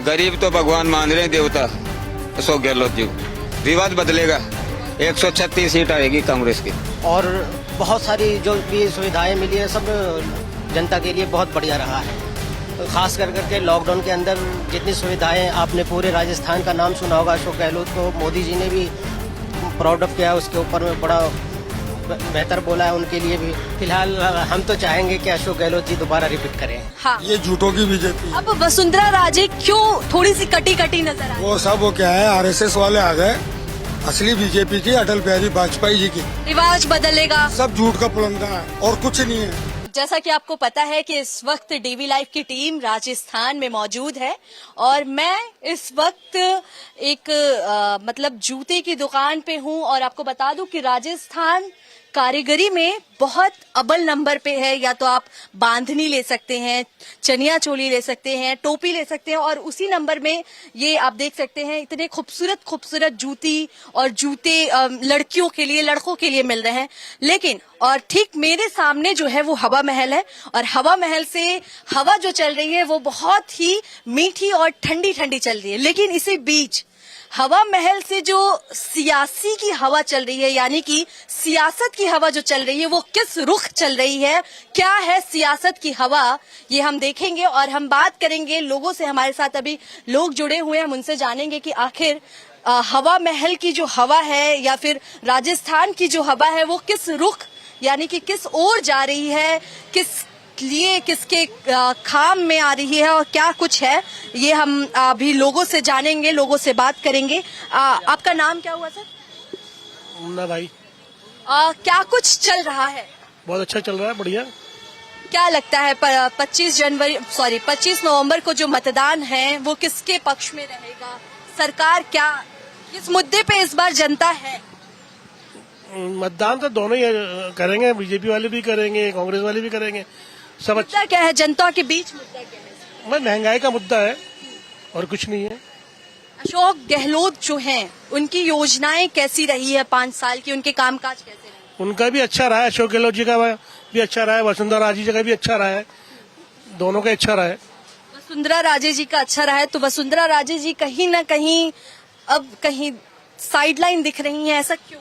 गरीब तो भगवान मान रहे हैं, देवता अशोक गहलोत जी। रिवाज बदलेगा, 136 सीट आएगी कांग्रेस की। और बहुत सारी जो भी सुविधाएं मिली है सब जनता के लिए बहुत बढ़िया रहा है। खास करके लॉकडाउन के अंदर जितनी सुविधाएं, आपने पूरे राजस्थान का नाम सुना होगा, अशोक गहलोत को मोदी जी ने भी प्राउड ऑफ किया, उसके ऊपर में बड़ा बेहतर बोला है उनके लिए भी। फिलहाल हम तो चाहेंगे कि अशोक गहलोत जी दोबारा रिपीट करें। हाँ। ये झूठों की बीजेपी। अब वसुंधरा राजे क्यों थोड़ी सी कटी कटी नजर आ रही? वो क्या है, आरएसएस वाले आ गए। असली बीजेपी की अटल बिहारी वाजपेयी जी की। रिवाज बदलेगा, सब झूठ का पुलंदा है और कुछ नहीं है। जैसा कि आपको पता है कि इस वक्त डीवी लाइव की टीम राजस्थान में मौजूद है और मैं इस वक्त एक मतलब जूते की दुकान पे हूं और आपको बता दूं कि राजस्थान कारीगरी में बहुत अव्वल नंबर पे है। या तो आप बांधनी ले सकते हैं, चनिया चोली ले सकते हैं, टोपी ले सकते हैं और उसी नंबर में ये आप देख सकते हैं इतने खूबसूरत खूबसूरत जूती और जूते लड़कियों के लिए, लड़कों के लिए मिल रहे हैं। लेकिन और ठीक मेरे सामने जो है वो हवा महल है और हवा महल से हवा जो चल रही है वो बहुत ही मीठी और ठंडी ठंडी चल रही है। लेकिन इसी बीच हवा महल से जो सियासी की हवा चल रही है, यानी कि सियासत की हवा जो चल रही है, वो किस रुख चल रही है, क्या है सियासत की हवा, ये हम देखेंगे और हम बात करेंगे लोगों से। हमारे साथ अभी लोग जुड़े हुए हैं, हम उनसे जानेंगे कि आखिर हवा महल की जो हवा है या फिर राजस्थान की जो हवा है वो किस रुख यानी कि किस ओर जा रही है, किस लिए किसके खाम में आ रही है और क्या कुछ है, ये हम अभी लोगों से जानेंगे, लोगों से बात करेंगे। आपका नाम क्या हुआ सर? मुन्ना भाई। क्या कुछ चल रहा है? बहुत अच्छा चल रहा है, बढ़िया। क्या लगता है 25 नवंबर को जो मतदान है वो किसके पक्ष में रहेगा? सरकार क्या किस मुद्दे पे इस बार जनता है? मतदान तो दोनों ही करेंगे, बीजेपी वाले भी करेंगे, कांग्रेस वाले भी करेंगे, सब अच्छा। मुद्दा क्या है जनता के बीच? मुद्दा क्या है? महंगाई का मुद्दा है और कुछ नहीं है। अशोक गहलोत जो हैं, उनकी योजनाएं कैसी रही है 5 साल की, उनके कामकाज कैसे रहे? उनका भी अच्छा रहा है, अशोक गहलोत जी का भी अच्छा रहा है, वसुंधरा राजे जी का भी अच्छा रहा है, दोनों का अच्छा रहा है। वसुंधरा राजे जी का अच्छा रहा है तो वसुंधरा राजे जी कहीं ना कहीं अब कहीं साइडलाइन दिख रही हैं, ऐसा क्यों?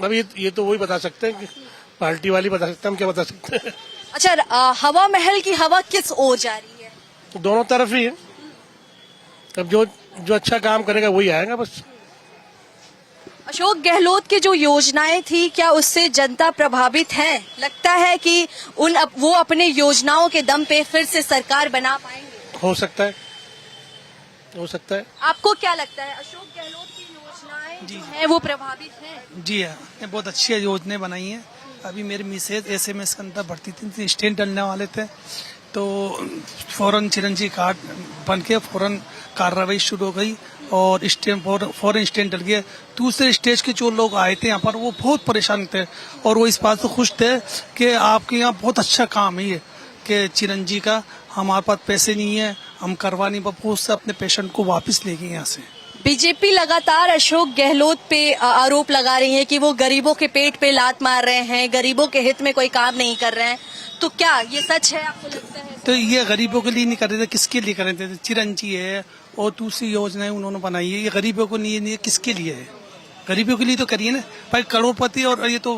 अब ये तो वही बता सकते हैं कि पार्टी वाली बता सकते हैं, हम क्या बता सकते हैं। अच्छा, हवा महल की हवा किस ओर जा रही है? दोनों तरफ ही है। अब जो अच्छा काम करेगा वही आएगा बस। अशोक गहलोत की जो योजनाएं थी, क्या उससे जनता प्रभावित है? लगता है कि वो अपने योजनाओं के दम पे फिर से सरकार बना पाएंगे? हो सकता है, हो सकता है। आपको क्या लगता है अशोक गहलोत की योजनाएं जो है वो प्रभावित है? जी हाँ, ये बहुत अच्छी योजनाएं बनाई हैं। अभी मेरी मिसेज SMS के अंदर भर्ती थी, स्टेंट डलने वाले थे, तो फौरन चिरंजी कार्ड बन के फौरन कार्रवाई शुरू हो गई और फौरन स्टेंट डल गया। दूसरे स्टेज के जो लोग आए थे यहाँ पर वो बहुत परेशान थे और वो इस बात से खुश थे कि आपके यहाँ बहुत अच्छा काम है ये कि चिरंजी का, हमारे पास पैसे नहीं है, हम करवा नहीं पाए, उससे अपने पेशेंट को वापस ले गए यहाँ से। बीजेपी लगातार अशोक गहलोत पे आरोप लगा रही है कि वो गरीबों के पेट पे लात मार रहे हैं, गरीबों के हित में कोई काम नहीं कर रहे हैं, तो क्या ये सच है, आपको लगता है? तो ये गरीबों के लिए नहीं कर रहे थे, किसके लिए कर रहे थे? चिरंजी है और दूसरी योजनाएं उन्होंने बनाई है, ये गरीबों को नहीं, किसके लिए है? गरीबों के लिए तो करिए ना भाई। करोड़पति और ये तो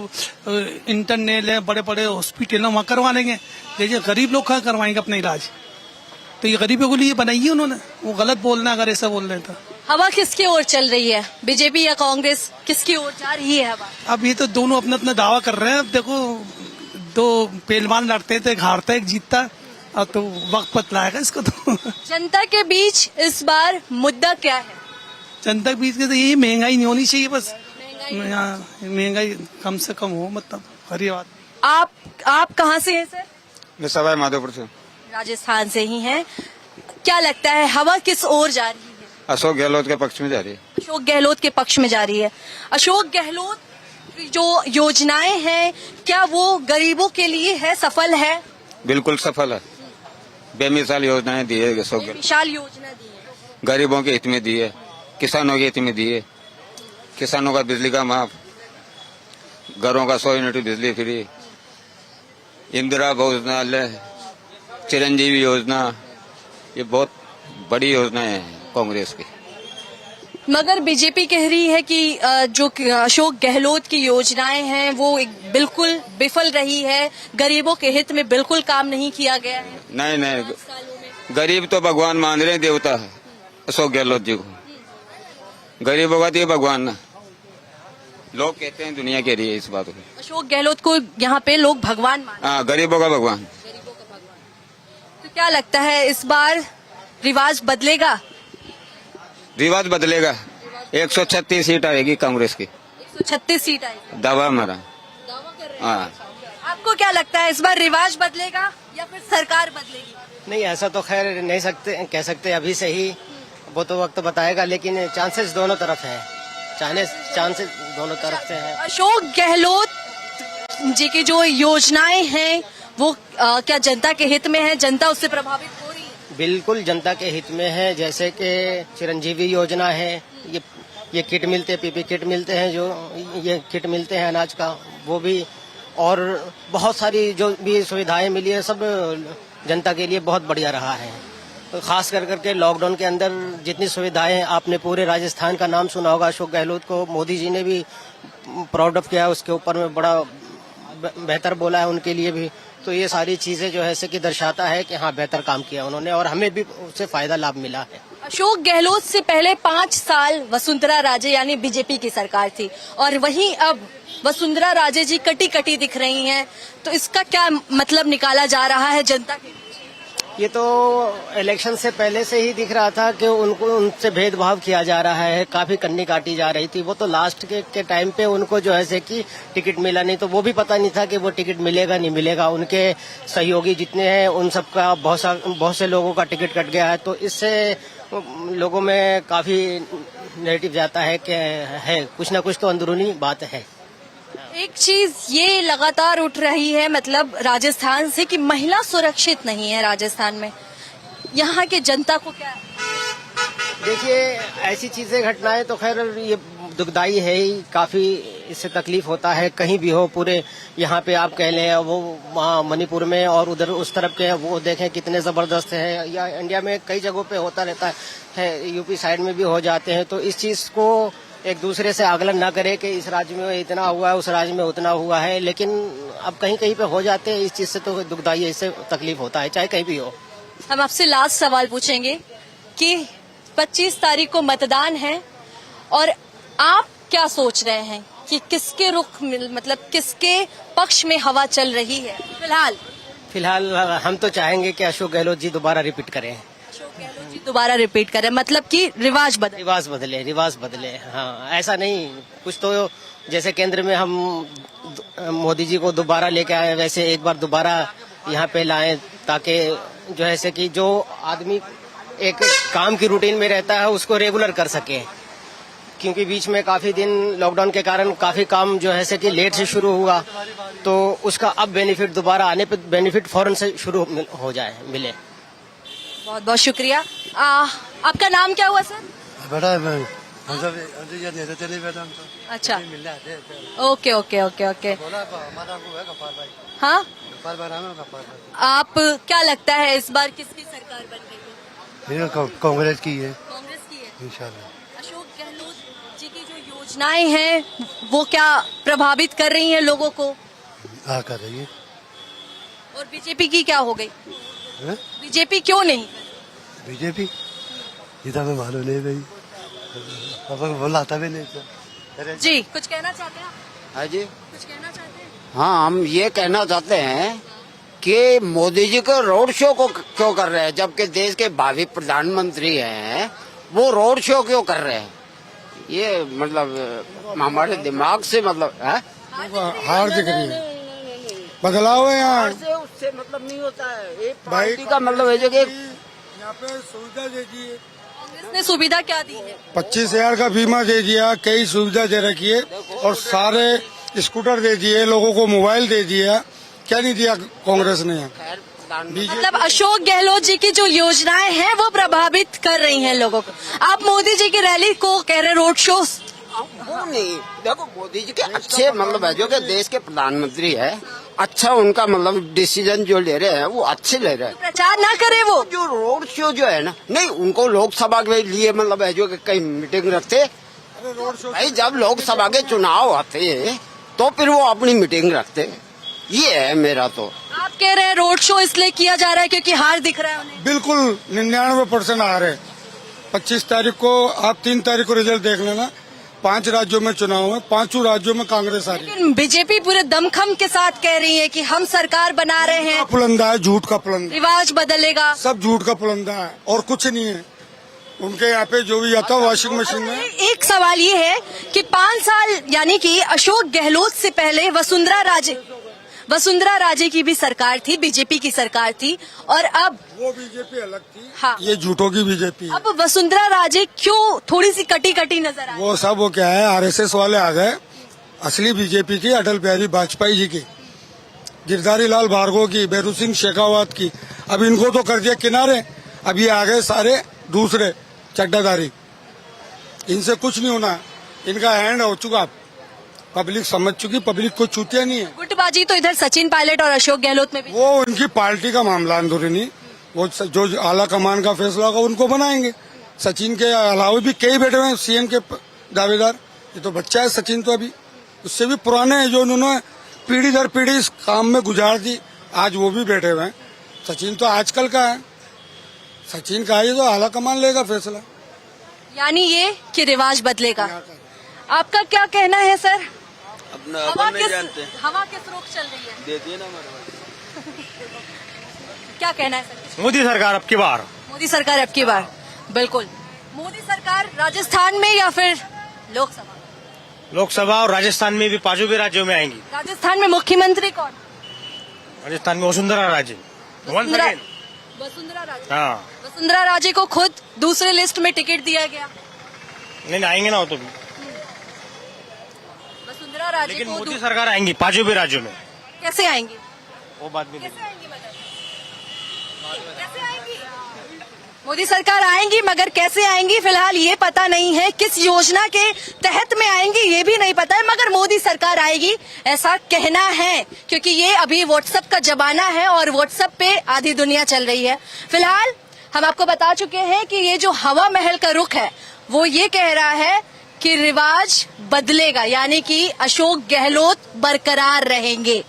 इंटरनेट है, बड़े बड़े हॉस्पिटल है, वहाँ करवा लेंगे, लेकिन गरीब लोग कहाँ करवाएंगे अपना इलाज? तो ये गरीबों के लिए बनाई है उन्होंने, वो गलत बोलना अगर ऐसा बोल रहे थे। हवा किसकी ओर चल रही है, बीजेपी या कांग्रेस, किसकी ओर जा रही है हवा? अब ये तो दोनों अपना अपना दावा कर रहे हैं। अब देखो, दो पहलवान लड़ते थे, एक हारता एक जीतता, अब तो वक्त बतलाएगा इसको तो। जनता के बीच इस बार मुद्दा क्या है? जनता के बीच के तो यही महंगाई नहीं होनी चाहिए बस। महंगाई कम से कम हो, मतलब हरी बात। आप कहाँ से हैं सर? मैं सवाई माधोपुर से। राजस्थान से ही हैं। क्या लगता है हवा किस ओर जा रही है? अशोक गहलोत के पक्ष में जा रही है। अशोक गहलोत के पक्ष में जा रही है। अशोक गहलोत की जो योजनाएं हैं, क्या वो गरीबों के लिए है, सफल है? बिल्कुल सफल है। बेमिसाल योजनाएं दी है अशोक गहलोत। विशाल योजना दी है, गरीबों के हित में दी है, किसानों के हित में दी है। किसानों का बिजली का माफ, घरों का 100 यूनिट बिजली फ्री, इंदिरा भोजनालय, चिरंजीवी योजना, ये बहुत बड़ी योजनाएं हैं कांग्रेस की। मगर बीजेपी कह रही है कि जो अशोक गहलोत की योजनाएं हैं वो बिल्कुल विफल रही है, गरीबों के हित में बिल्कुल काम नहीं किया गया है। नहीं नहीं, 5 सालों में गरीब तो भगवान मान रहे हैं, देवता है अशोक गहलोत जी को। गरीबों का तो ये भगवान ना, लोग कहते हैं, दुनिया कह रही है इस बात को। अशोक गहलोत को यहाँ पे लोग भगवान मानते हाँ, गरीबों का भगवान। हैं, गरीबों का भगवान। तो क्या लगता है इस बार रिवाज बदलेगा? रिवाज बदलेगा। 136 सीट आएगी कांग्रेस की, 136 सीट आएगी, दावा हमारा। दावा कर रहे हैं। हाँ, आपको क्या लगता है इस बार रिवाज बदलेगा या फिर सरकार बदलेगी? नहीं, ऐसा तो खैर नहीं कह सकते अभी से ही, वो तो वक्त बताएगा, लेकिन चांसेस दोनों तरफ है, चांसेस दोनों तरफ से है। अशोक गहलोत जी की जो योजनाएं हैं वो क्या जनता के हित में है? जनता उससे प्रभावित हो रही है? बिल्कुल जनता के हित में है, जैसे कि चिरंजीवी योजना है, ये किट मिलते, पीपी किट मिलते हैं, जो ये किट मिलते हैं अनाज का, वो भी, और बहुत सारी जो भी सुविधाएं मिली है सब जनता के लिए बहुत बढ़िया रहा है। तो खास करके लॉकडाउन के अंदर जितनी सुविधाएं, आपने पूरे राजस्थान का नाम सुना होगा, अशोक गहलोत को मोदी जी ने भी प्राउड ऑफ किया, उसके ऊपर में बड़ा बेहतर बोला है उनके लिए भी। तो ये सारी चीजें जो है ऐसे कि दर्शाता है कि हाँ, बेहतर काम किया उन्होंने और हमें भी उससे फायदा लाभ मिला है। अशोक गहलोत से पहले 5 साल वसुंधरा राजे यानी बीजेपी की सरकार थी और वहीं अब वसुंधरा राजे जी कटी कटी दिख रही हैं, तो इसका क्या मतलब निकाला जा रहा है जनता के? ये तो इलेक्शन से पहले से ही दिख रहा था कि उनसे भेदभाव किया जा रहा है, काफी कन्नी काटी जा रही थी। वो तो लास्ट के टाइम पे उनको जो है कि टिकट मिला नहीं, तो वो भी पता नहीं था कि वो टिकट मिलेगा नहीं मिलेगा। उनके सहयोगी जितने हैं उन सबका बहुत से लोगों का टिकट कट गया है, तो इससे लोगों में काफी नेगेटिव जाता है कि है कुछ ना कुछ तो अंदरूनी बात है। एक चीज ये लगातार उठ रही है मतलब राजस्थान से कि महिला सुरक्षित नहीं है राजस्थान में, यहाँ के जनता को क्या? देखिए, ऐसी चीजें घटनाएं तो खैर ये दुखदाई है ही, काफी इससे तकलीफ होता है। कहीं भी हो, पूरे यहाँ पे आप कह लें, वो वहाँ मणिपुर में और उधर उस तरफ के वो देखें कितने जबरदस्त है, या इंडिया में कई जगहों पे होता रहता है, यूपी साइड में भी हो जाते हैं। तो इस चीज को एक दूसरे से आकलन ना करे कि इस राज्य में इतना हुआ है, उस राज्य में उतना हुआ है, लेकिन अब कहीं कहीं पे हो जाते हैं। इस चीज से तो दुखदाई है, इससे तकलीफ होता है, चाहे कहीं भी हो। हम आपसे लास्ट सवाल पूछेंगे कि 25 तारीख को मतदान है और आप क्या सोच रहे हैं कि किसके रुख मतलब किसके पक्ष में हवा चल रही है फिलहाल? हम तो चाहेंगे कि अशोक गहलोत जी दोबारा रिपीट करें। अशोक गहलोत जी दोबारा रिपीट करें, मतलब कि रिवाज बदले। हाँ, ऐसा नहीं, कुछ तो जैसे केंद्र में हम मोदी जी को दोबारा लेके आए, वैसे एक बार दोबारा यहाँ पे लाएं, ताकि जो है कि जो आदमी एक काम की रूटीन में रहता है उसको रेगुलर कर सके, क्योंकि बीच में काफी दिन लॉकडाउन के कारण काफी काम जो है कि लेट से शुरू हुआ, तो उसका अब बेनिफिट दोबारा आने पे बेनिफिट फौरन से शुरू हो जाए, मिले। बहुत बहुत शुक्रिया। आपका नाम क्या हुआ सर? बड़ा अच्छा, ओके। हाँ, आप क्या लगता है इस बार किसकी सरकार बन रही है? कांग्रेस की है, कांग्रेस की है इंशाल्लाह। अशोक गहलोत जी की जो योजनाएं हैं वो क्या प्रभावित कर रही हैं लोगों को? कर रही है। और बीजेपी की क्या हो गई? है? बीजेपी क्यों नहीं? बीजेपी ये तो हमें मालूम नहीं भाई, बोलाता भी नहीं। जी, कुछ कहना चाहते हैं आप? हाँ जी, कुछ कहना चाहते हैं? हाँ, हम ये कहना चाहते हैं कि मोदी जी को रोड शो को क्यों कर रहे हैं, जबकि देश के भावी प्रधानमंत्री हैं, वो रोड शो क्यों कर रहे हैं? ये मतलब हमारे दिमाग से मतलब है, हार दिख रही है, बदलाव है यहाँ। उससे मतलब नहीं होता है। एक भाई पार्टी का मतलब है जो कि यहाँ पे सुविधा दे दी है, कांग्रेस ने सुविधा क्या दी है? 25,000 का बीमा दे दिया, कई सुविधा दे रखी है, और सारे स्कूटर दे दिए, लोगों को मोबाइल दे दिया। क्या नहीं दिया कांग्रेस ने? मतलब अशोक गहलोत जी की जो योजनाएं हैं वो प्रभावित कर रही हैं लोगों को। आप मोदी जी की रैली को कह रहे रोड शो? वो नहीं, देखो मोदी जी के अच्छे मतलब है जो कि देश के प्रधानमंत्री है, अच्छा उनका मतलब डिसीजन जो ले रहे हैं वो अच्छे ले रहे हैं। प्रचार ना करे वो। जो रोड शो जो है ना, नहीं उनको लोकसभा के लिए मतलब है जो कि कहीं मीटिंग रखते, भाई जब लोकसभा के चुनाव आते हैं तो फिर वो अपनी मीटिंग रखते, ये है मेरा तो। आप कह रहे हैं रोड शो इसलिए किया जा रहा है क्योंकि हार दिख रहा है उन्हें। बिल्कुल 99% हार है। 25 तारीख को, आप 3 तारीख को रिजल्ट देख लेना। 5 राज्यों में चुनाव है, 5 राज्यों में कांग्रेस आ रही है। लेकिन बीजेपी पूरे दमखम के साथ कह रही है कि हम सरकार बना रहे हैं, पुलंदा है, झूठ का पुलंदा, रिवाज बदलेगा। सब झूठ का पुलंदा है और कुछ नहीं है। उनके यहाँ पे जो भी आता है वॉशिंग मशीन में। एक सवाल ये है कि 5 साल यानी कि अशोक गहलोत से पहले वसुंधरा राजे की भी सरकार थी, बीजेपी की सरकार थी, और अब वो बीजेपी अलग थी। हाँ। ये झूठों की बीजेपी है। अब वसुंधरा राजे क्यों थोड़ी सी कटी कटी नजर आ रही है? वो सब वो क्या है, आरएसएस वाले आ गए। असली बीजेपी थी अटल बिहारी वाजपेयी जी की, गिरधारी लाल भार्गव की, भैरू सिंह शेखावत की। अब इनको तो कर दिया किनारे, अब ये आ गए सारे दूसरे चड्डाधारी। इनसे कुछ नहीं होना, इनका हैंड हो चुका, पब्लिक समझ चुकी, पब्लिक को चूतिया नहीं है। गुटबाजी तो इधर सचिन पायलट और अशोक गहलोत में भी। वो उनकी पार्टी का मामला अंदरूनी नहीं, वो जो आला कमान का फैसला होगा उनको बनाएंगे। सचिन के अलावा भी कई बैठे हुए हैं सीएम के दावेदार। ये तो बच्चा है सचिन, तो अभी उससे भी पुराने हैं, जो उन्होंने पीढ़ी दर पीढ़ी इस काम में गुजार दी, आज वो भी बैठे हुए हैं। सचिन तो आजकल का है, सचिन का ये तो आला कमान लेगा फैसला। यानी ये कि रिवाज बदलेगा। आपका क्या कहना है सर? हवा किस रुख चल रही है? देती ना हमारे क्या कहना है सर? मोदी सरकार अब की बार। मोदी सरकार अब की बार, बिल्कुल। मोदी सरकार राजस्थान में या फिर लोकसभा? लोकसभा और राजस्थान में भी 5 भी राज्यों में आएंगी। राजस्थान में मुख्यमंत्री कौन? राजस्थान में वसुंधरा राजे। वसुंधरा राजे। हाँ, वसुंधरा राजे को खुद दूसरे लिस्ट में टिकट दिया गया। नहीं आएंगे ना वो तो भी, वसुंधरा राजे लेकिन को मोदी सरकार आएंगी 5 भी राज्यों में। कैसे आएंगी? वो बात भी कैसे आएंगी मोदी सरकार आएंगी, मगर कैसे आएंगी फिलहाल ये पता नहीं है। किस योजना के तहत में आएंगी ये भी नहीं पता है, मगर मोदी सरकार आएगी ऐसा कहना है, क्योंकि ये अभी व्हाट्सएप का जमाना है और व्हाट्सएप पे आधी दुनिया चल रही है। फिलहाल हम आपको बता चुके हैं कि ये जो हवा महल का रुख है वो ये कह रहा है कि रिवाज बदलेगा, यानी कि अशोक गहलोत बरकरार रहेंगे।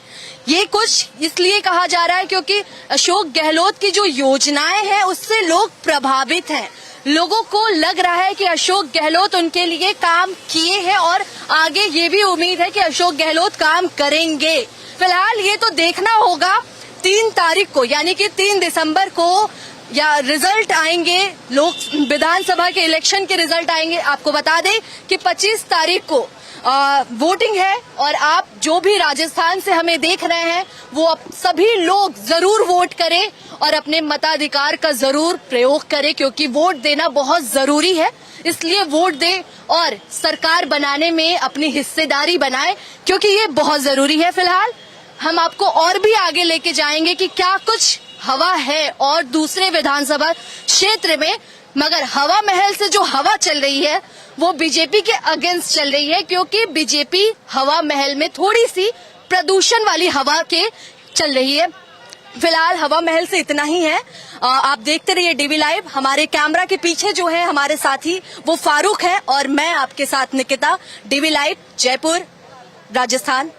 ये कुछ इसलिए कहा जा रहा है क्योंकि अशोक गहलोत की जो योजनाएं हैं उससे लोग प्रभावित हैं। लोगों को लग रहा है कि अशोक गहलोत उनके लिए काम किए हैं और आगे ये भी उम्मीद है कि अशोक गहलोत काम करेंगे। फिलहाल ये तो देखना होगा 3 तारीख को, यानी कि 3 दिसंबर को या रिजल्ट आएंगे, लोक विधानसभा के इलेक्शन के रिजल्ट आएंगे। आपको बता दें कि 25 तारीख को वोटिंग है और आप जो भी राजस्थान से हमें देख रहे हैं वो अब सभी लोग जरूर वोट करें और अपने मताधिकार का जरूर प्रयोग करें, क्योंकि वोट देना बहुत जरूरी है। इसलिए वोट दें और सरकार बनाने में अपनी हिस्सेदारी बनाएं, क्योंकि ये बहुत जरूरी है। फिलहाल हम आपको और भी आगे लेके जाएंगे कि क्या कुछ हवा है और दूसरे विधानसभा क्षेत्र में, मगर हवा महल से जो हवा चल रही है वो बीजेपी के अगेंस्ट चल रही है, क्योंकि बीजेपी हवा महल में थोड़ी सी प्रदूषण वाली हवा के चल रही है। फिलहाल हवा महल से इतना ही है। आप देखते रहिए डीवी लाइव। हमारे कैमरा के पीछे जो है हमारे साथी वो फारूक है और मैं आपके साथ निकिता। DV live, Jaipur, Rajasthan.